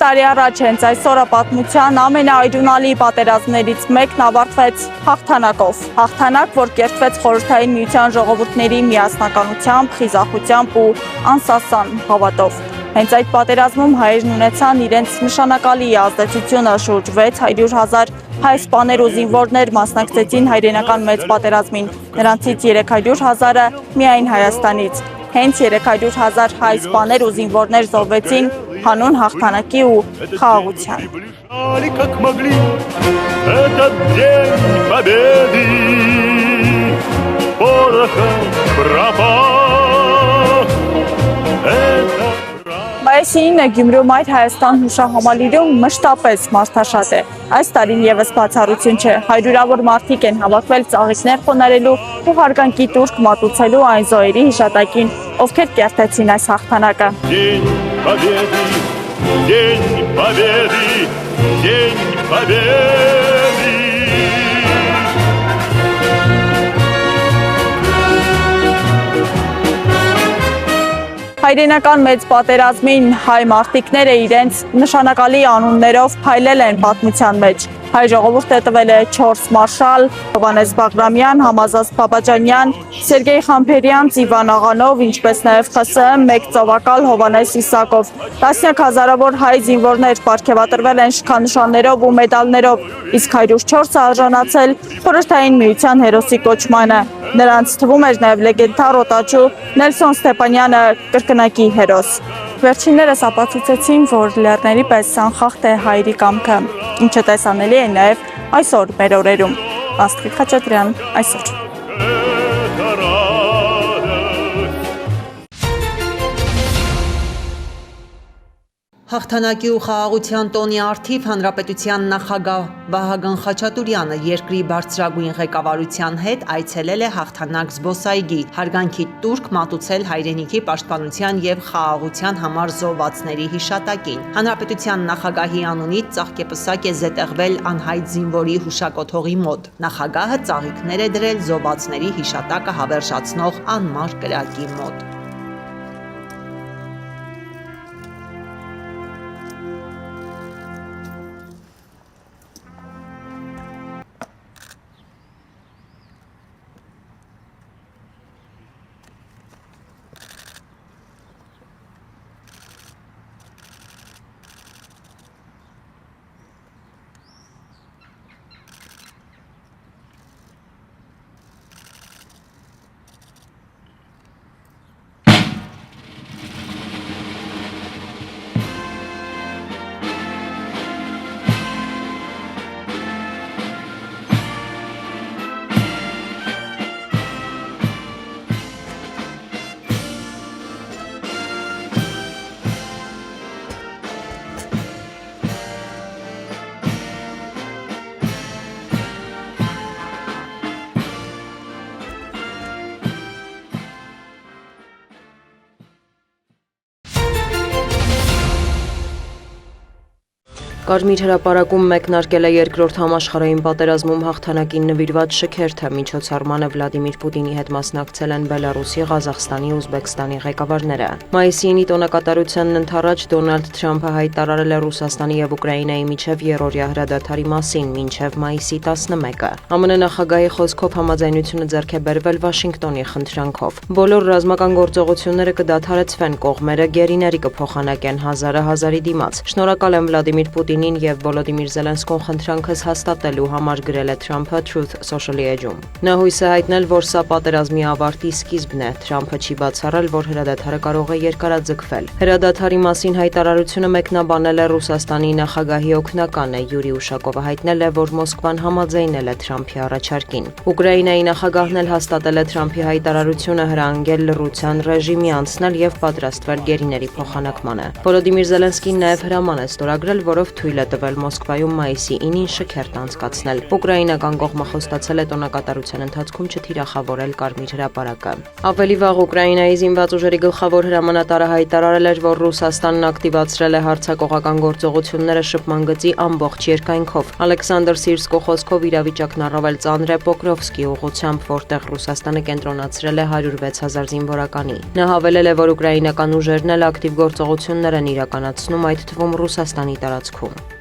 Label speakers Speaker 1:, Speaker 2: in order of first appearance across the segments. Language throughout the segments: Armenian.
Speaker 1: տարի առաջ հենց այսօրը պատմության ամենաայրունալի պատերազմներից մեկն ավարտվեց հաղթանակով։ Հաղթանակ, որ կերտվեց Խորհրդային Միության ժողովուրդների միասնականությամբ, խիզախությամբ ու անսասան հավատով։ Հենց այդ պատերազմում հայերն ունեցան իրենց նշանակալի ազդեցությունը, շուրջ 600,000 հայ սպաներ ու զինվորներ մասնակցեցին հայրենական մեծ պատերազմին, նրանցից 300,000-ը միայն Հայաստանից։ Հենց 300,000 հայ սպաներ ու զինվորներ զոհվեցին հանուն հաղթանակի ու խաղաղության։ Մայիսին Գյումրու Մայր Հայաստան հուշահամալիրում մշտապես մարդաշատ է։ Այս տարին եւս բացառություն չէ։ Հարյուրավոր մարդիկ են հավաքվել ծաղիկներ խոնարհելու ու հարգանքի տուրք մատուցելու այն զոհերի հիշատակին, ովքեր կերտեցին այս հաղթանակը։ Հայրենական մեծ պատերազմին հայ մարդիկները իրենց նշանակալի անուններով փայլել են պատմության մեջ։ Հայ ժողովուրդը տվել է 4 մարշալ՝ Հովհաննես Բաղրամյան, Համազած Բաբաջանյան, Սերգեյ Խամփերյան, Ծիվան Աղանով, ինչպես նաև ԽՍՀՄ մեկ ծովակալ Հովհաննես Իսակով։ Տասնյակ հազարավոր հայ զինվորներ պարգևատրվել են շքանշաններով ու մեդալներով, իսկ 104-ը արժանացել Խորհրդային Միության հերոսի կոչմանը։ Նրանց թվում էր նաև լեգենդար օտաչու Նելսոն Ստեփանյանը, կրկնակի հերոս։ Վերջիններս ապացուցեցին, որ լեռների պես անխախտ է հայերի կամքը, ինչը տեսանելի է նաև այսօր մեր օրերում։ Աստղիկ Խաչատրյան, այսօր։
Speaker 2: Հաղթանակի ու խաղաղության տոնի առթիվ Հանրապետության նախագահ Վահագն Խաչատուրյանը երկրի բարձրագույն ղեկավարության հետ այցելել է հաղթանակ զբոսայգի, հարգանքի տուրք մատուցել հայրենիքի պաշտպանության եւ խաղաղության համար զոհվածների հիշատակին։ Հանրապետության նախագահի անունից ծաղկեպսակ է զետեղվել անհայտ զինվորի հուշակոթողի մոտ։ Նախագահը ծաղիկներ է դրել զոհվածների հիշատակը հավերժացնող անմար կրակի մոտ։ Կարմիր հրապարակում մեկնարկել է երկրորդ համաշխարհային պատերազմում հաղթանակին նվիրված շքերթը, միջոցառմանը Վլադիմիր Պուտինի հետ մասնակցել են Բելարուսի, Ղազախստանի ու Ուզբեկստանի ղեկավարները։ Մայիսի տոնակատարությանն ընդառաջ Դոնալդ Թրամփը հայտարարել է Ռուսաստանի եւ Ուկրաինայի միջև երրորդյա հրադադարի մասին մինչև մայիսի 11-ը։ ԱՄՆ նախագահի խոսքով համաձայնությունը ձեռք է բերվել Վաշինգտոնի խնդրանքով։ Բոլոր ռազմական գործողությունները կդադարեցվեն, կողմերը գերիների կփոխանակեն հազարի դիմաց։ Շնորհակալ եմ Վլադիմիր Պուտինին եւ Վոլոդիմիր Զելենսկուն խնդրանքս հաստատելու համար գրել է Թրամփը Truth Social-ի էջում։ Նա հույս է հայտնել, որ սա պատերազմի ավարտի սկիզբն է։ Թրամփը չի բացառել, որ հրադադարը կարող է երկարաձգվել։ Հրադադարի մասին հայտարարությունը մեկնաբանել է Ռուսաստանի նախագահի օգնականը Յուրի Ուշակովը հայտնել է, որ Մոսկվան համաձայնել է Թրամփի առաջարկին։ Ուկրաինայի նախագահն էլ հաստատել է Թրամփի հայտարարությունը հրահանգել լռության ռեժիմի անցնել եւ պատրաստվել գերիների փոխանակմանը։ Վոլոդիմիր Զելենսկին նաեւ հրաման է ստորագրել, որով թույլ է տվել Մոսկվայում մայիսի 9-ին շքերթ անցկացնել։ Ուկրաինական կողմը խոստացել է տոնակատարության ընթացքում չթիրախավորել Կարմիր հրապարակը։ Ավելի վաղ Ուկրաինայի զինված ուժերի գլխավոր հրամանատարը հայտարարել էր, որ Ռուսաստանն ակտիվացրել է հարձակողական գործողությունները շփման գծի ամբողջ երկայնքով։ Ալեքսանդր Սիրսկո խոսքով իրավիճակն առավել ծանր է Պոկրովսկի ուղղությամբ, որտեղ Ռուսաստանը կենտրոնացրել է 106,000 զինվորականի։ Նա հավելել է, որ ուկրաինական ուժերն էլ ակտիվ գործողություններ են իրականացնում, այդ թվում Ռուսաստանի տարածքում։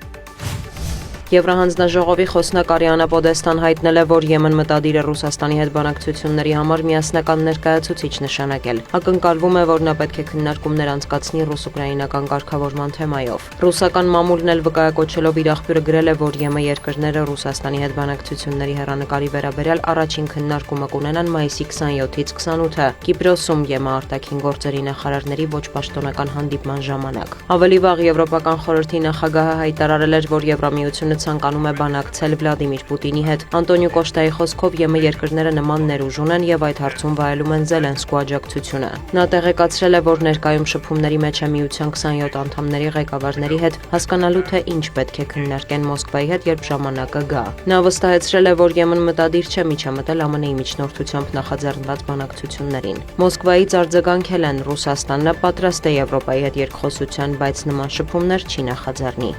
Speaker 2: Եվրահանձնաժողովի խոսնակ Արիանա Պոդեստան հայտնել է, որ Եմեն մտադիր է Ռուսաստանի հետ բանակցությունների համար միասնական ներկայացուցիչ նշանակել։ Ակնկալվում է, որ նա պետք է քննարկումներ անցկացնի ռուս-ուկրաինական կարգավորման թեմայով։ Ռուսական մամուլն էլ վկայակոչելով իր աղբյուրը գրել է, որ ԵՄ երկրները Ռուսաստանի հետ բանակցությունների հեռանկարի վերաբերյալ առաջին քննարկումը կունենան մայիսի 27-ից 28-ը Կիպրոսում ԵՄ արտաքին գործերի նախարարների ոչ պաշտոնական հանդիպման ժամանակ։ Ավելի վաղ Եվրոպական խորհրդի նախագահը հայտարարել էր, որ Եվրամիությունը ցանկանում է բանակցել Վլադիմիր Պուտինի հետ։ Անտոնիո Կոշտայի խոսքով ԵՄ երկրները նման ներուժ ունեն եւ այդ հարցում վայելում են Զելենսկու աջակցությունը։ Նա տեղեկացրել է, որ ներկայում շփումների մեջ է միության 27 անդամների ղեկավարների հետ, հասկանալու թե ինչ պետք է քննարկեն Մոսկվայի հետ, երբ ժամանակը գա։ Նա վստահեցրել է, որ ԵՄ-ն մտադիր չէ միջամտել ԱՄՆ-ի միջնորդությամբ նախաձեռնված բանակցություններին։ Մոսկվայից արձագանքել են Ռուսաստանը պատրաստ է Եվրոպայի հետ երկխոսության, բայց նման շփումներ չի նախաձեռնի։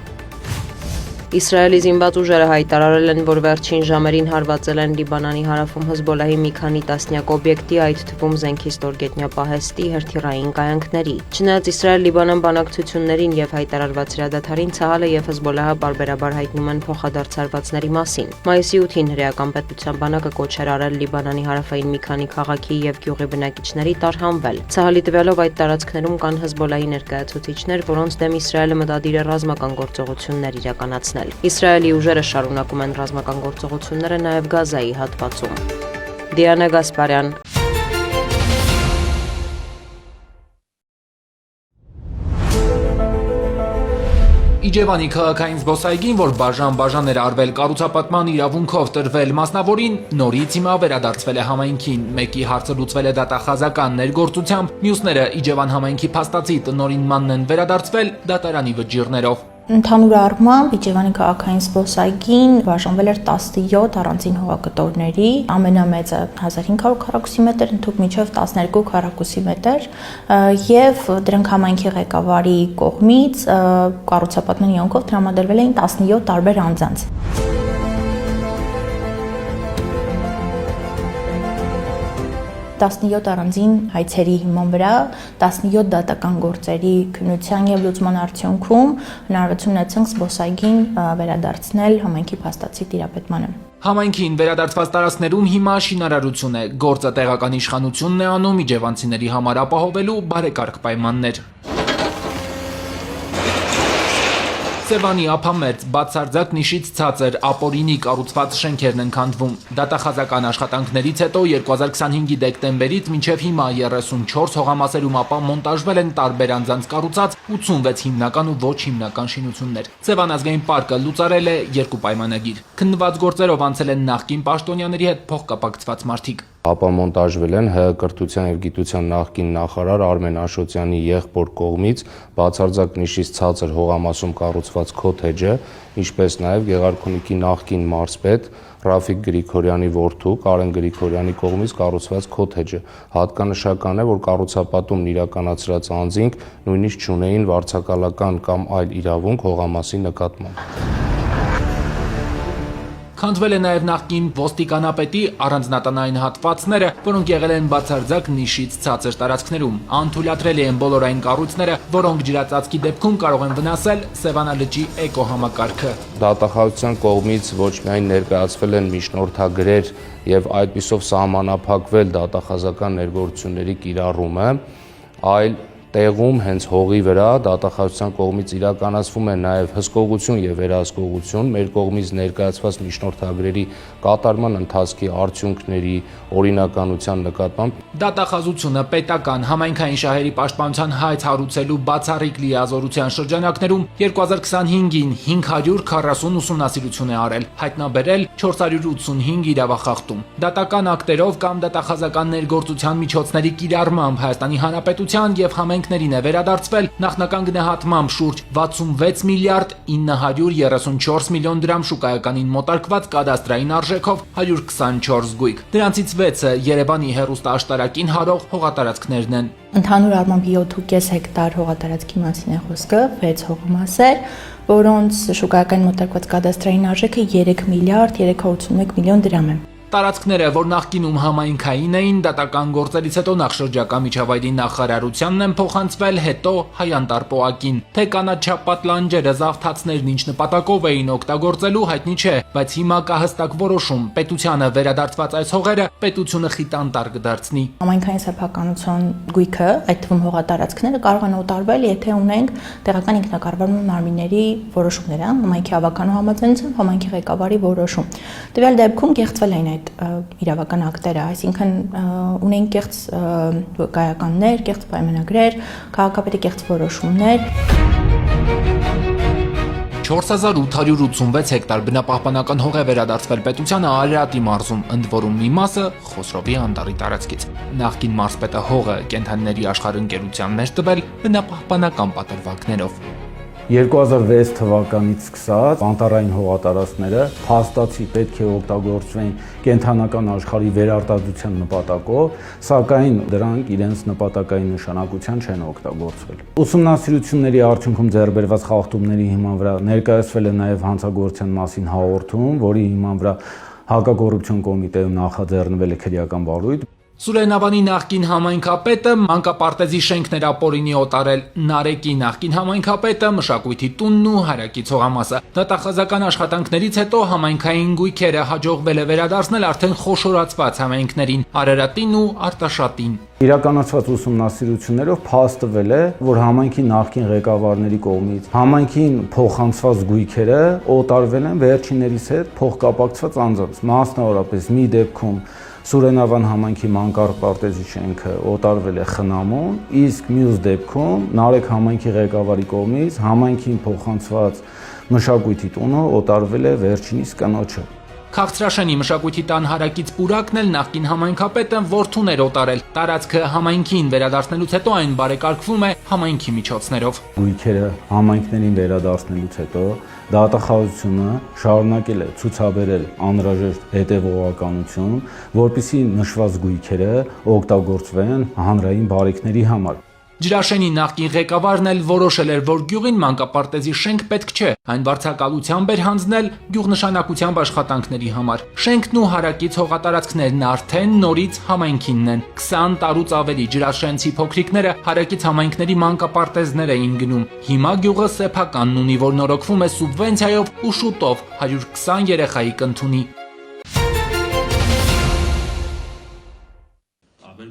Speaker 2: Իսրայելի զինված ուժերը հայտարարել են, որ վերջին ժամերին հարվածել են Լիբանանի հարավում Հեզբոլահի մի քանի տասնյակ օբյեկտի, այդ թվում զենքի ստորգետնյա պահեստի, հրթիռային կայանքների։ Չնայած Իսրայել-Լիբանան բանակցություններին եւ հայտարարված հրադադարին, Ցահալը եւ Հեզբոլահը բարբերաբար հայտնում են փոխադարձարվածների մասին։ Մայիսի 8-ին հրեական պետության բանակը կոչ էր արել Լիբանանի հարավային մի քանի քաղաքի եւ գյուղի բնակիչների տարհանվել։ Ցահալի տվյալով այդ տարածքներում կան Հեզբոլահի ներկայացուցիչներ, որոնց դեմ Իսրայելը մտադիր է ռազմական գործողություններ իրականացնել։ Իսրայելի ուժերը շարունակում են ռազմական գործողությունները նաև Գազայի հատվածում։ Դիանա Գասպարյան։
Speaker 3: Իջևանի քաղաքային զբոսայգին, որ բաժան էր արվել կառուցապատման իրավունքով տրվել մասնավորին, նորից հիմա վերադարձվել է համայնքին։ Մեկի հարցը լուծվել է դատախազական ներգործությամբ, մյուսները Իջևան համայնքի փաստացի տնօրինմանն են վերադարձվել դատարանի վճիռներով։
Speaker 4: Ընդհանուր առմամբ Իջևանի քաղաքային զբոսայգին բաժանվել էր 17 առանձին հողակտորների, ամենամեծը 1500 քառակուսի մետր, ընդհանուր մինչև 12 քառակուսի մետր, եւ դրանք համայնքի ղեկավարի կողմից կառուցապատման իրավունքով տրամադրվել էին 17 տարբեր անձանց։ 17 առանձին հայցերի հիման վրա 17 դատական գործերի քննության եւ լուծման արդյունքում հնարավորություն ունեցանք զբոսայգին վերադարձնել համայնքի փաստացի տիրապետմանը։
Speaker 3: Համայնքին վերադարձված տարածքներում հիմա շինարարություն է, գործը տեղական իշխանությունն է անում իջևանցիների համար ապահովելու բարեկարգ պայմաններ։ Սևանի ափամերձ բացարձակ նիշից ցածր ապօրինի կառուցված շենքերն են քանդվում։ Դատախազական աշխատանքներից հետո 2025-ի դեկտեմբերից մինչև հիմա 34 հողամասերում ապա մոնտաժվել են տարբեր անձանց կառուցած 86 հիմնական ու ոչ հիմնական շինություններ։ Սևան ազգային պարկը լուծարել է 2 պայմանագիր։ Քննված գործերով անցել են նախկին պաշտոնյաների հետ փոխկապակցված մարդիկ։
Speaker 5: Ապամոնտաժվել են ՀՀ կրթության եւ գիտության նախկին նախարար Արմեն Աշոտյանի եղբոր կողմից բացարձակ նիշից ցածր հողամասում կառուցված քոթեջը, ինչպես նաեւ Գեղարքունիքի նախկին մարզպետ Ռաֆիկ Գրիգորյանի որդու Կարեն Գրիգորյանի կողմից կառուցված քոթեջը։ Հատկանշական է, որ կառուցապատումն իրականացրած անձինք նույնիսկ չունեին վարձակալական կամ այլ իրավունք հողամասի նկատմամբ։
Speaker 3: Քանդվել է նաև նախկին ոստիկանապետի առանձնատնային հատվածները, որոնք եղել են բացարձակ նիշից ցածր տարածքներում։ Անթույլատրելի են բոլոր այն կառույցները, որոնք ջրածածկի դեպքում կարող են վնասել Սևանալճի էկոհամակարգը։
Speaker 5: Դատախազության կողմից ոչ միայն ներկայացվել են միջնորդագրեր եւ այդպիսով սահմանափակվել դատախազական ներգործությունների կիրառումը, այլ տեղում հենց հողի վրա դատախազության կողմից իրականացվում է նաև հսկողություն եւ վերահսկողություն, մեր կողմից ներկայացված միջնորդագրերի կատարման ընթացքի արդյունքների օրինականության նկատմամբ։
Speaker 3: Դատախազությունը պետական համայնքային շահերի պաշտպանության հայց հարուցելու բացառիկ լիազորության շրջանակներում 2025-ին 540 ուսումնասիրություն է արել, հայտնաբերել 485 իրավախախտում։ Դատական ակտերով կամ դատախազական ներգործության միջոցների կիրառմամբ Հայաստանի Հանրապետության եւ համայնքներին է վերադարձվել նախնական գնահատմամբ շուրջ 66 միլիարդ 934 միլիոն դրամ շուկայականին մոտարկված կադաստրային արժեքով 124 գույք։ Դրանցից 6-ը Երևանի հեռուստաաշտարակին հարող հողատարածքներն են։
Speaker 4: Ընդհանուր առմամբ 7.5 հեկտար հողատարածքի մասին է խոսքը, 6 հողամասեր, որոնց շուկայական մոտարկված կադաստրային արժեքը 3 միլիարդ 381 միլիոն դրամ է։
Speaker 3: Տարածքները, որ նախկինում համայնքային էին, դատական գործերից հետո նախշրջակա միջավայրի նախարարությանն են փոխանցվել, հետո Հայանտար-Պոակին։ Թե կանաչապատ լանջերը, զավթացներն ինչ նպատակով էին օգտագործելու, հայտնի չէ, բայց հիմա կա հստակ որոշում՝ պետությանը վերադարձված այս հողերը պետությունը խիտանտար կդարձնի։
Speaker 4: Համայնքային սեփականության գույքը, այդ թվում հողատարածքները կարող են օտարվել, եթե ունենք տեղական ինքնակառավարման մարմինների որոշումներ, համայնքի ավականու համաձայնությամբ, համայնքի ղեկավարի որոշում։ Տվյալ դեպքում կեղծվել են իրավական ակտերը, այսինքն ունեն կեղծ կայականներ, կեղծ պայմանագրեր, քաղաքապետի կեղծ որոշումներ։
Speaker 3: 4886 հեկտար բնապահպանական հող է վերադարձվել պետությանը Արարատի մարզում, ընդ որում մի մասը Խոսրովի անտառի տարածքից։ Նախկին մարզպետը հողը կենդանիների աշխարհ ընկերության մեջ տվել բնապահպանական պատրվակներով։
Speaker 6: 2006 թվականից սկսած անտառային հողատարածքները փաստացի պետք է օգտագործվեն կենդանական աշխարհի վերարտադրության նպատակով, սակայն դրանք իրենց նպատակային նշանակության չեն օգտագործվել։ Ուսումնասիրությունների արդյունքում ձեռբերված խախտումների հիման վրա ներկայացվել է նաև հանցագործության մասին հաղորդում, որի հիման վրա հակակոռուպցիոն կոմիտեում նախաձեռնվել է քրեական վարույթ։
Speaker 3: Սուրենավանի նախկին համայնքապետը մանկապարտեզի շենքներ ապօրինի օտարել, Նարեկի նախկին համայնքապետը մշակույթի տունն ու հարակից հողամասը։ Դատախազական աշխատանքներից հետո համայնքային գույքերը հաջողվել է վերադարձնել արդեն խոշորացված համայնքներին՝ Արարատին ու Արտաշատին։
Speaker 6: Իրականացված ուսումնասիրություններով փաստվել է, որ համայնքի նախկին ղեկավարների կողմից համայնքին փոխանցված գույքերը օտարվել են վերջիններիս հետ փոխկապակցված անձանց, մասնավորապես մի դեպքում Սուրենավան համայնքի մանկապարտեզի շենքը օտարվել է խնամուն, իսկ մյուս դեպքում Նարեկ համայնքի ղեկավարի կողմից համայնքին փոխանցված մշակույթի տունը օտարվել է վերջինիս կնոջը։
Speaker 3: Քաղցրաշենի մշակույթի տան հարակից պուրակն էլ նախկին համայնքապետը որդուն էր օտարել։ Տարածքը համայնքին վերադարձնելուց հետո այն բարեկարգվում է համայնքի միջոցներով։
Speaker 6: Գույքերը համայնքներին վերադարձնելուց հետո դատախազությունը շարունակել է ցուցաբերել անհրաժեշտ հետևողականություն, որպեսզի նշված գույքերը օգտագործվեն հանրային բարիքների համար։
Speaker 3: Ջրաշենի նախկին ղեկավարն էլ որոշել էր, որ գյուղին մանկապարտեզի շենք պետք չէ, այն վարձակալությամբ էր հանձնել գյուղնշանակությամբ աշխատանքների համար։ Շենքն ու հարակից հողատարածքներն արդեն նորից համայնքինն են։ 20 տարուց ավելի ջրաշենցի փոքրիկները հարակից համայնքների մանկապարտեզներ էին գնում։ Հիմա գյուղը սեփականն ունի, որ նորոգվում է սուբվենցիայով ու շուտով 120 երեխայի կընդունի։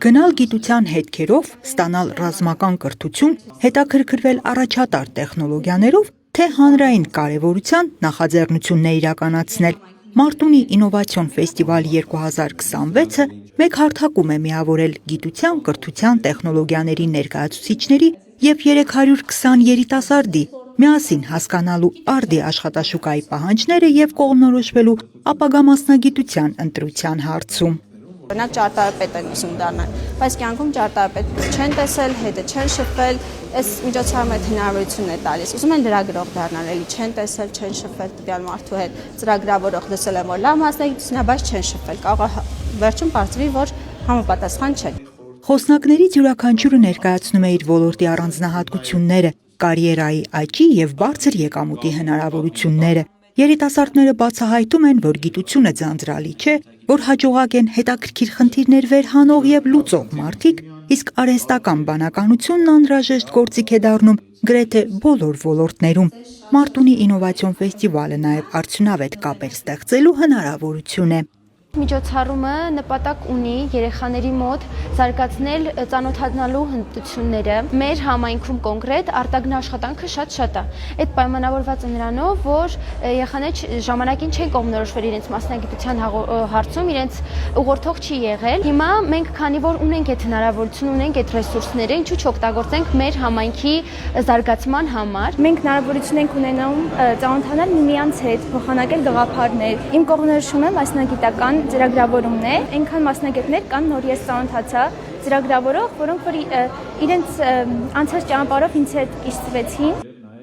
Speaker 7: Գնալ գիտության հետքերով, ստանալ ռազմական կրթություն, հետաքրքրվել առաջատար տեխնոլոգիաներով, թե հանրային կարևորության նախաձեռնություններ իրականացնել։ Մարտունի ինովացիոն ֆեստիվալ 2026-ը մեկ հարթակում է միավորել գիտության, կրթության, տեխնոլոգիաների ներկայացուցիչների և 320 երիտասարդի միասին հասկանալու արդի աշխատաշուկայի պահանջները և կողմնորոշվելու ապագա մասնագիտության ընտրության հարցում։
Speaker 8: Օրինակ ճարտարապետ են ուզում դառնալ, բայց կյանքում ճարտարապետ չեն տեսել, հետը չեն շփվել, այս միջոցառումը հնարավորություն է տալիս։ Ուզում են լրագրող դառնալ, էլի չեն տեսել, չեն շփվել տվյալ մարդու հետ, ծրագրավորող լսել են, որ լավ մասնագիտություն է, բայց չեն շփվել, կարող է վերջում պարզվի, որ համապատասխան չեն։
Speaker 7: Խոսնակներից յուրաքանչյուրը ներկայացնում է իր ոլորտի առանձնահատկությունները, կարիերայի աճի և բարձր եկամուտի հնարավորությունները։ Երիտասարդները բացահայտում են, որ գիտությունը ձանձրալի չէ, որ հաջողակ են հետաքրքիր խնդիրներ վերհանող և լուծող մարդիկ, իսկ արհեստական բանականությունն անհրաժեշտ գործիք է դառնում գրեթե բոլոր ոլորտներում։ Մարտունի ինովացիոն ֆեստիվալը նաև արդյունավետ կապեր ստեղծելու հնարավորություն է։
Speaker 9: Միջոցառումը նպատակ ունի երեխաների մոտ զարգացնել ծանոթանալու հմտությունները։ Մեր համայնքում կոնկրետ արտագն աշխատանքը շատ է։ Այդ պայմանավորված է նրանով, որ երեխաները ժամանակին չեն կողմնորոշվել իրենց մասնագիտության հարցում, իրենց ուղղորդող չի եղել։ Հիմա մենք քանի որ ունենք այդ հնարավորություն, ունենք այդ ռեսուրսները, ինչու չօգտագործենք մեր համայնքի զարգացման համար։
Speaker 10: Մենք հնարավորություն ենք ունենում ծանոթանալ միմյանց հետ, փոխանակել գաղափարներ։ Իմ կողմնորոշումը մասնագիտական ծրագրավորումն է, այնքան մասնագետներ կան, նոր ես ծանոթացա ծրագրավորող, որոնք որ իրենց անցած ճանապարհով ինձ հետ կիսվեցին։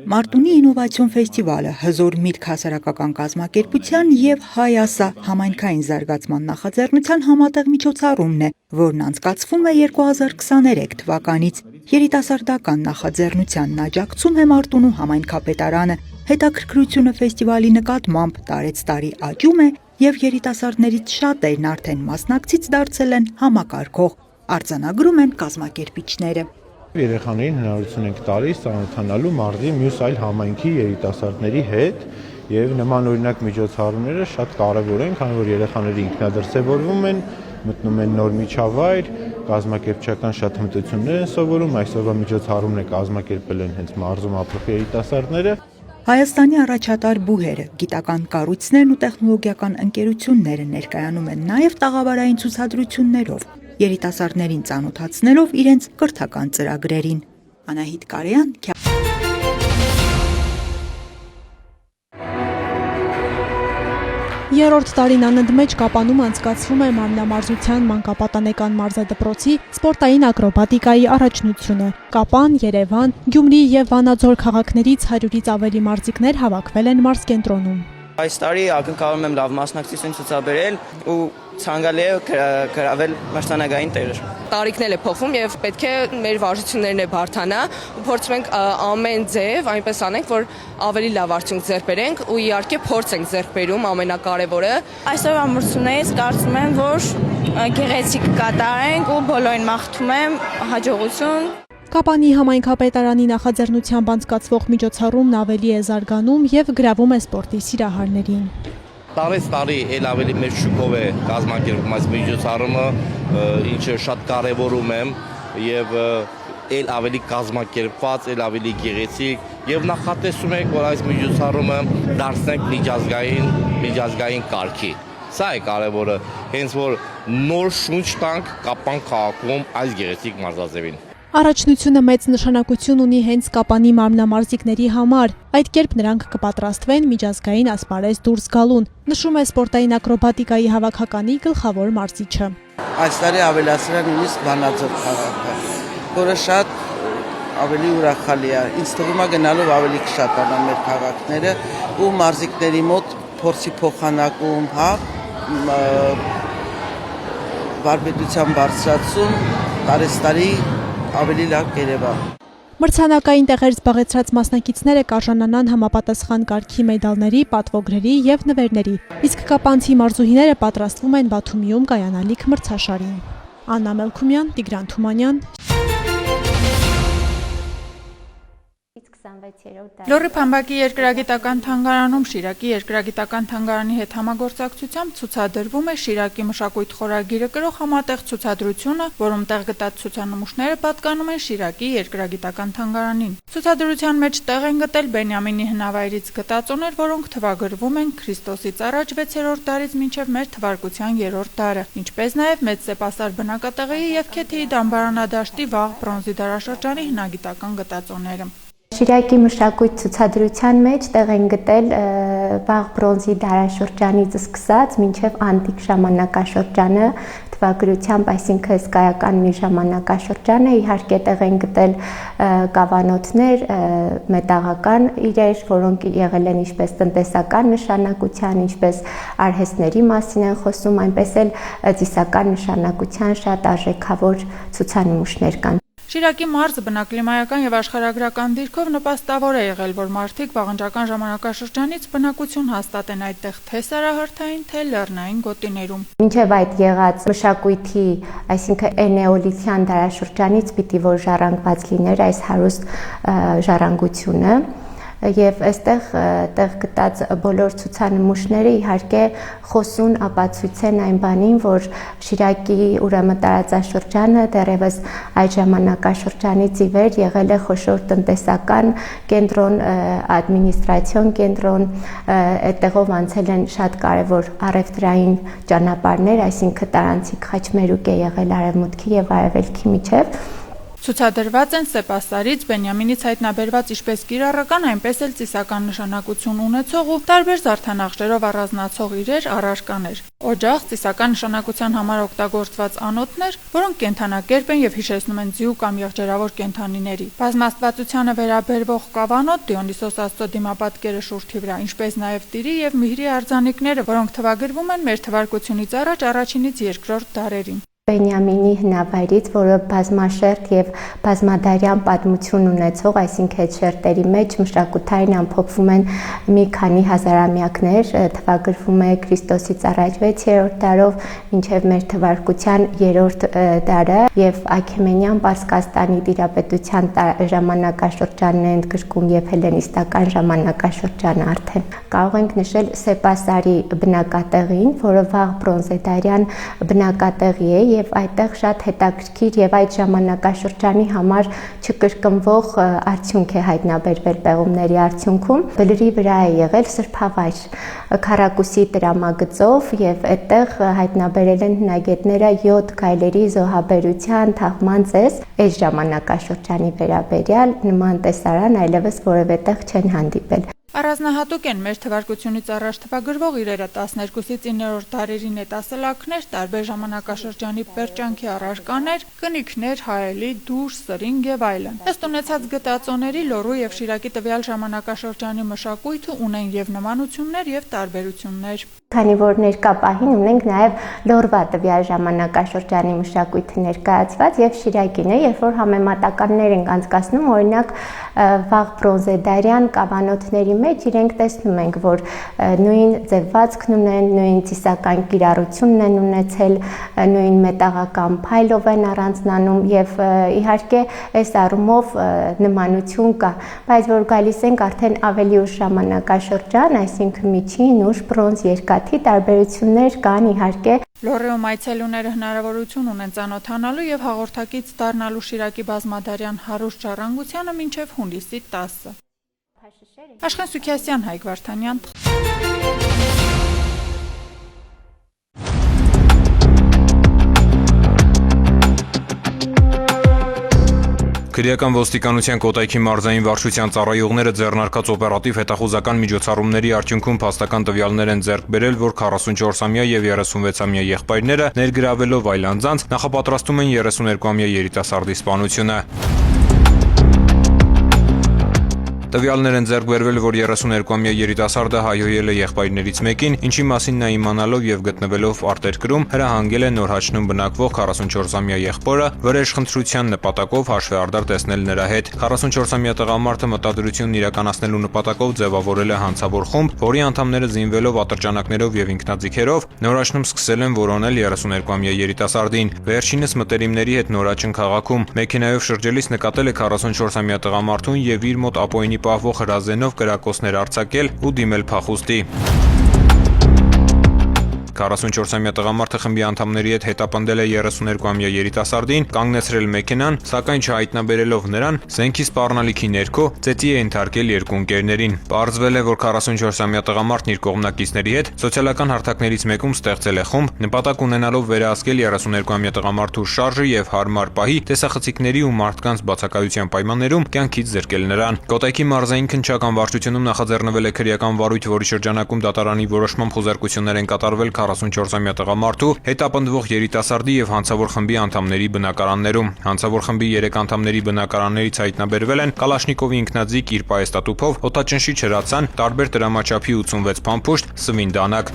Speaker 7: Մարտունի ինովացիոն ֆեստիվալը հզոր միտք հասարակական կազմակերպության եւ Հայասա համայնքային զարգացման նախաձեռնության համատեղ միջոցառումն է, որն անցկացվում է 2023 թվականից։ Երիտասարդական նախաձեռնությանն աջակցում է Մարտունու համայնքապետարանը։ Հետաքրքրությունը ֆեստիվալի նկատմամբ տարեցտարի աճում է եւ երիտասարդներից շատերն արդեն մասնակցից դարձել են համակարգող, արձանագրում են կազմակերպիչները։
Speaker 11: Երեխաներին հնարավորություն ենք տալիս ծանոթանալու մարզի մյուս այլ համայնքի երիտասարդների հետ եւ նման օրինակ միջոցառումները շատ կարեւոր են, քանի որ երեխաները ինքնադրսևորվում են, մտնում են նոր միջավայր, կազմակերպչական շատ հմտություններ են սովորում, այսօրվա միջոցառումն է կազմակերպել են հենց մարզում ապրող երիտասարդները։
Speaker 7: Հայաստանի առաջատար բուհերը, գիտական կառույցներն ու տեխնոլոգիական ընկերությունները ներկայանում են նաև տաղավարային ցուցադրություններով, երիտասարդներին ծանոթացնելով իրենց կրթական ծրագրերին։ Անահիտ Կարեյան,
Speaker 12: Երրորդ տարին անընդմեջ Կապանում անցկացվում է մարմնամարզության մանկապատանեկան մարզադպրոցի սպորտային ակրոբատիկայի առաջնությունը։ Կապան, Երևան, Գյումրի եւ Վանաձոր քաղաքներից 100-ից ավելի մարզիկներ հավաքվել են մարզկենտրոնում։
Speaker 13: Այս տարի ակնկալում եմ լավ մասնակցություն ցուցաբերել ու ցանկալի է գրավել մրցանակային տեղեր։
Speaker 14: Տարիքն է փոխվում եւ պետք է մեր վարժություններն է բարթանա ու փորձում ենք ամեն ձև այնպես անենք, որ ավելի լավ արդյունք ձեռք բերենք ու իհարկե փորձ ենք ձեռք բերում ամենակարևորը։
Speaker 8: Այսօր ամրություններից կարծում եմ, որ գեղեցիկ կատարենք ու բոլորին մաղթում եմ հաջողություն։
Speaker 12: Կապանի համայնքապետարանի նախաձեռնությամբ անցկացվող միջոցառումն ավելի է զարգանում եւ գրավում է սպորտի սիրահարներին։
Speaker 15: Տարի էլ ավելի մեծ շուկով է կազմակերպվում այս միջոցառումը, ինչը շատ կարևորում եմ եւ էլ ավելի կազմակերպված, էլ ավելի գեղեցիկ եւ նախատեսում ենք, որ այս միջոցառումը դարձնենք միջազգային կարգի։ Սա է կարևորը, հենց որ նոր շունչ տանք Կապան քաղաքում այս գեղեցիկ մարզաձևին։
Speaker 12: Առաջնությունը մեծ նշանակություն ունի հենց Կապանի մարմնամարզիկների համար։ Այդ կերպ նրանք կպատրաստվեն միջազգային ասպարեզ դուրս գալուն, նշում է սպորտային ակրոբատիկայի հավաքականի գլխավոր մարզիչը։
Speaker 16: Այս տարի ավելացրան նույնիսկ Վանաձոր քաղաքը, որը շատ ավելի ուրախալի է։ Ինձ թվում է գնալով ավելի կշատանան մեր քաղաքները ու մարզիկների մոտ փորձի փոխանակում, վարպետության բարձրացում, տարեստարի ավելի լավ կերևա։
Speaker 12: Մրցանակային տեղեր զբաղեցրած մասնակիցները կարժանանան համապատասխան կարգի մեդալների, պատվոգրերի եւ նվերների, իսկ կապանցի մարզուհիները պատրաստվում են Բաթումիում կայանալիք մրցաշարին։ Աննա Մելքումյան, Տիգրան Թումանյան։
Speaker 17: Լոռի Փամբակի երկրագիտական թանգարանում Շիրակի երկրագիտական թանգարանի հետ համագործակցությամբ ցուցադրվում է Շիրակի մշակույթ խորագիրը կրող համատեղ ցուցադրությունը, որում տեղ գտած ցուցանմուշները պատկանում են Շիրակի երկրագիտական թանգարանին։ Ցուցադրության մեջ տեղ են գտել Բենյամինի հնավայրից գտածոներ, որոնք թվագրվում են Քրիստոսից առաջ 6-րդ դարից մինչև մեր թվարկության 3-րդ դարը, ինչպես նաև մեծ սեպասար բնակատեղիի եւ Քեթիի դամբարանադաշտի վաղ բրոնզի դարաշրջանի հնագիտական գտածոները։
Speaker 18: Շիրակի մշակույթ ցուցադրության մեջ տեղ են գտել վաղ բրոնզի դարաշրջանից սկսած մինչև անտիկ ժամանակաշրջանը թվագրությամբ, այսինքն հսկայական մի ժամանակաշրջան է, իհարկե տեղ են գտել կավանոթներ, մետաղական իրեր, որոնք եղել են ինչպես տնտեսական նշանակության, ինչպես արհեստների մասին են խոսում, այնպես էլ ծիսական նշանակության շատ արժեքավոր ցուցանմուշներ կան։
Speaker 17: Շիրակի մարզը բնակլիմայական եւ աշխարհագրական դիրքով նպաստավոր է եղել, որ մարդիկ վաղնջական ժամանակաշրջանից բնակություն հաստատեն այդտեղ թե սարահարթային, թե լեռնային գոտիներում։
Speaker 18: Մինչև այդ եղած մշակույթի, այսինքն էնեոլիթյան դարաշրջանից պիտի որ ժառանգված լիներ այս հարուստ ժառանգությունը։ Եվ այստեղ տեղ գտած բոլոր ցուցանմուշները իհարկե խոսուն ապացույց են այն բանին, որ Շիրակի ուրեմն տարածաշրջանը դեռևս այդ ժամանակաշրջանից ի վեր եղել է խոշոր տնտեսական կենտրոն, ադմինիստրացիոն կենտրոն, այդտեղով անցել են շատ կարևոր առևտրային ճանապարհներ, այսինքն տարանցիկ խաչմերուկ է եղել արևմուտքի եւ արևելքի միջև։
Speaker 17: Ցուցադրված են Սեպասարից, Բենյամինից հայտնաբերված ինչպես կիրառական, այնպես էլ ծիսական նշանակություն ունեցող ու տարբեր զարդանախշերով առանձնացող իրեր, առարկաներ։ Օջախ ծիսական նշանակության համար օգտագործված անոթներ, որոնք կենդանակերպ են եւ հիշեցնում են ձիու կամ եղջերավոր կենդանիների։ Բազմաստվածությանը վերաբերվող կավանոտ, Դիոնիսոս Աստծո դիմապատկերը շուրթի վրա, ինչպես նաեւ տիրի եւ միհրի արձանիկները, որոնք թվագրվում են մեր թվարկությունից առաջ առաջինից երկրորդ դարերին։
Speaker 18: Բենյամինի հնավայրից, որը բազմաշերտ եւ բազմադարյան պատմություն ունեցող, այսինքն այդ շերտերի մեջ մշակութային ամփոփվում են մի քանի հազարամյակներ, թվագրվում է Քրիստոսից առաջ 6-րդ դարով մինչեւ մեր թվարկության 3-րդ դարը եւ Աքեմենյան Պարսկաստանի տիրապետության ժամանակաշրջանն է ընդգրկում եւ հելլենիստական ժամանակաշրջանը արդեն։ Կարող ենք նշել Սեպասարի բնակատեղին, որը վաղ բրոնզեդարյան բնակատեղի է եւ այդտեղ շատ հետաքրքիր եւ այդ ժամանակաշրջանի համար չկրկնվող արդյունք է հայտնաբերվել պեղումների արդյունքում։ Բլրի վրա է եղել սրբավայր քառակուսի տրամագծով եւ այդտեղ հայտնաբերել են հնագետները 7 գայլերի զոհաբերության թաղման ծես։ Այս ժամանակաշրջանի վերաբերյալ նման տեսարան այլևս որևէ տեղ չեն հանդիպել։
Speaker 17: Առանձնահատուկ են մեր թվարկությունից առաջ թվագրվող իրերը 12-ից 9-րդ դարերի նետասլաքներ, տարբեր ժամանակաշրջանի պերճանքի առարկաներ, կնիքներ, հայելի, դուր, սրինգ եւ այլն։ Ըստ ունեցած գտածոների Լոռու եւ Շիրակի տվյալ ժամանակաշրջանի մշակույթը ունեն եւ նմանություններ եւ տարբերություններ։
Speaker 18: Քանի որ ներկա պահին ունենք նաև Լոռվա տվյալ ժամանակաշրջանի մշակույթը ներկայացված եւ Շիրակին է, երբ որ համեմատականներ ենք անցկացնում, օրինակ վաղ բրոնզեդարյան կավանոթների մեջ իրենք տեսնում ենք, որ նույն ձևվածքն ունեն, նույն ծիսական կիրառությունն են ունեցել, նույն մետաղական փայլով են առանձնանում եւ իհարկե այս առումով նմանություն կա, բայց որ գալիս ենք արդեն ավելի ուշ ժամանակաշրջան, այսինքն միջին ուշ բրոնզ երկաթի տարբերություններ կան իհարկե։
Speaker 17: Լոռեում այցելուները հնարավորություն ունեն ծանոթանալու եւ հաղորդակից դառնալու Շիրակի բազմադարյան հարուստ ժառանգությանը մինչեւ հունիսի 10-ը։ Աշխեն Սուքիասյան, Հայկ Վարդանյան։
Speaker 19: Քրեական ոստիկանության Կոտայքի մարզային վարչության ծառայողները ձեռնարկած օպերատիվ հետախուզական միջոցառումների արդյունքում փաստական տվյալներ են ձեռք բերել, որ 44-ամյա եւ 36-ամյա եղբայրները ներգրավելով այլ անձանց նախապատրաստում են 32-ամյա երիտասարդի սպանությունը։ Տվյալներ են ձեռք բերվել, որ 32-ամյա երիտասարդը հայհոյել է եղբայրներից մեկին, ինչի մասին նա իմանալով եւ գտնվելով արտերկրում հրահանգել է Նորհաչնում բնակվող 44-ամյա եղբորը վրեժխնդրության նպատակով հաշվեհարդար տեսնել նրա հետ։ 44-ամյա տղամարդը մտադրությունն իրականացնելու նպատակով ձևավորել է հանցավոր խումբ, որի անդամները զինվելով ատրճանակներով եւ ինքնաձիգերով Նորհաչնում սկսել են որոնել 32-ամյա երիտասարդին։ Վերջինս մտերիմների հետ Նորաչն քաղաքում մեքենայով շրջելիս նկատել է 44-ամյա տղամարդուն եւ իր մոտ ապօյնի պահվող հրազենով կրակոցներ արձակել ու դիմել փախուստի։ 44-ամյա տղամարդը խմբի անդամների հետ հետապնդել է 32-ամյա երիտասարդին, կանգնեցրել մեքենան, սակայն չհայտնաբերելով նրան, զենքի սպառնալիքի ներքո ծեծի է ենթարկել երկու ընկերներին։ Պարզվել է, որ 44-ամյա տղամարդն իր կողմնակիցների հետ սոցիալական հարթակներից մեկում ստեղծել է խումբ, նպատակ ունենալով վերահսկել 32-ամյա տղամարդու շարժը եւ հարմար պահի տեսախցիկների ու մարդկանց բացակայության պայմաններում կյանքից զրկել նրան։ Կոտայքի մարզային քննչական վարչությունում նախաձեռնվել է քրեական վարույթ, որի շրջանակում դատարանի որոշմամբ խոզարկություններ են կատարվել 44-ամյա տղամարդու, հետապնդվող երիտասարդի եւ հանցավոր խմբի անդամների բնակարաններում։ Հանցավոր խմբի 3 անդամների բնակարաններից հայտնաբերվել են Կալաշնիկովի ինքնաձիգ իր պայեստատուփով, օդաճնշի չրացան, տարբեր տրամաչափի 86 փամփուշտ, սվին դանակ։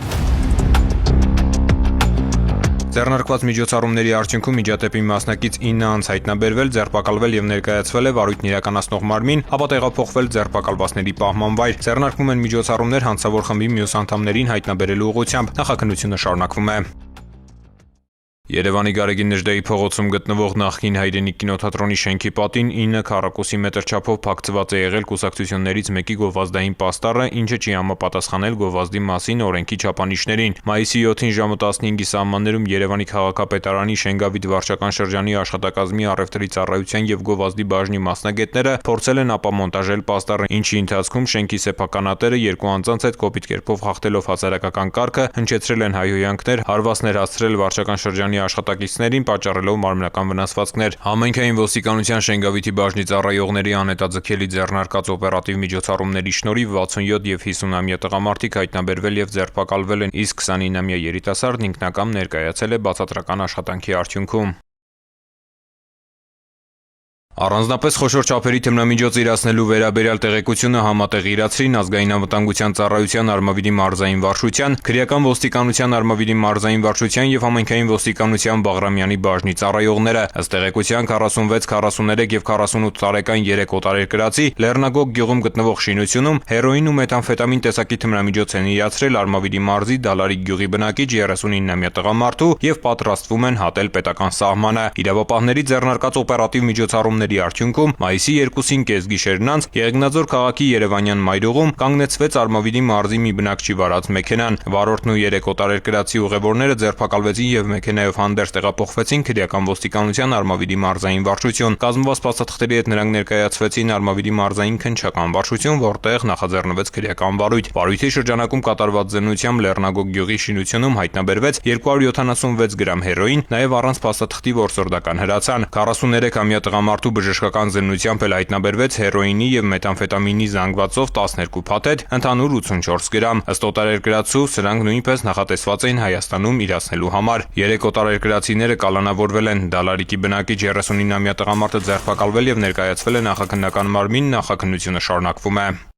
Speaker 19: Ձեռնարկված միջոցառումների արդյունքում միջադեպի մասնակից 9 անձ հայտնաբերվել, ձերբակալվել եւ ներկայացվել է վարույթն իրականացնող մարմին, ապա տեղափոխվել ձերբակալվածների պահման վայր։ Ձեռնարկվում են միջոցառումներ հանցավոր խմբի մյուս անդամներին հայտնաբերելու ուղղությամբ։ Նախաքննությունը շարունակվում է։ Երևանի Գարեգին Նժդեի փողոցում գտնվող նախկին հայրենիք կինոթատրոնի շենքի պատին 9 քառակուսի մետր չափով փակցված է եղել կուսակցություններից մեկի գովազդային պաստառը, ինչը չի համապատասխանել գովազդի մասին օրենքի չափանիշներին։ Մայիսի 7-ին ժամը 15-ի սահմաններում Երևանի քաղաքապետարանի Շենգավիթ վարչական շրջանի աշխատակազմի առևտրի ծառայության եւ գովազդի բաժնի մասնագետները փորձել են ապամոնտաժել պաստառը, ինչի ընթացքում շենքի սեփականատերը երկու անձանց հետ կոպիտ կերպով խախտելով հասարակական կարգը հնչեցրել են հայհոյանքներ, հարվածներ հասցրել վարչական շրջանի աշխատակիցներին, պատճառելով մարմնական վնասվածքներ։ Համայնքային ոստիկանության Շենգավիթի բաժնի ծառայողների անհետաձգելի ձեռնարկած օպերատիվ միջոցառումների շնորհիվ 67 եւ 50-ամյա տղամարդիկ հայտնաբերվել եւ ձերբակալվել են, իսկ 29-ամյա երիտասարդն ինքնակամ ներկայացել է բացատրական աշխատանքի արդյունքում։ Առանձնապես խոշոր չափերի թմրամիջոց իրացնելու վերաբերյալ տեղեկությունը համատեղ իրացրին ազգային անվտանգության ծառայության Արմավիրի մարզային վարչության, քրեական ոստիկանության Արմավիրի մարզային վարչության եւ համայնքային ոստիկանության Բաղրամյանի բաժնի ծառայողները։ Ըստ տեղեկության 46, 43 եւ 48 տարեկան 3 օտարերկրացի Լեռնագոգ գյուղում գտնվող շինությունում հերոին ու մեթամֆետամին տեսակի թմրամիջոց են իրացրել Արմավիրի մարզի Դալարիկ գյուղի բնակիչ 39-ամյա տղամարդու եւ պատրաստվում են հատել պետական սահմանը։ Իրավապահների ձեռնարկած օպերատիվ միջոցառումների արդյունքում մայիսի 2-ին կեսգիշերն անց Եղեգնաձոր քաղաքի Երևանյան մայրուղում կանգնեցվեց Արմավիրի մարզի մի բնակչի վարած մեքենան։ Վարորդն ու 3 օտարերկրացի ուղևորները ձերբակալվեցին եւ մեքենայով հանդերձ տեղափոխվեցին քրեական ոստիկանության Արմավիրի մարզային վարչություն։ Կազմված փաստաթղթերի հետ նրանք ներկայացվեցին Արմավիրի մարզային քննչական վարչություն, որտեղ նախաձեռնվեց քրեական վարույթ։ Վարույթի շրջանակում կատարված զննությամբ Լեռնագոգ գյուղի շինությունում հայտնաբերվեց 276 գրամ հերոին, նաեւ առանց փաստաթղթի որսորդական հրացան։ 43-ամյա տղամարդու բժշկական զննությամբ էլ հայտնաբերվեց հերոինի եւ մեթամֆետամինի զանգվածով 12 փաթեթ, ընդհանուր 84 գրամ։ Ըստ օտարերկրացու սրանք նույնպես նախատեսված էին Հայաստանում իրացնելու համար։ 3 օտարերկրացիները կալանավորվել են։ Դալարիկի բնակիչ 39-ամյա տղամարդը ձերբակալվել եւ ներկայացվել է նախաքննական մարմին, նախաքննությունը շարունակվում է։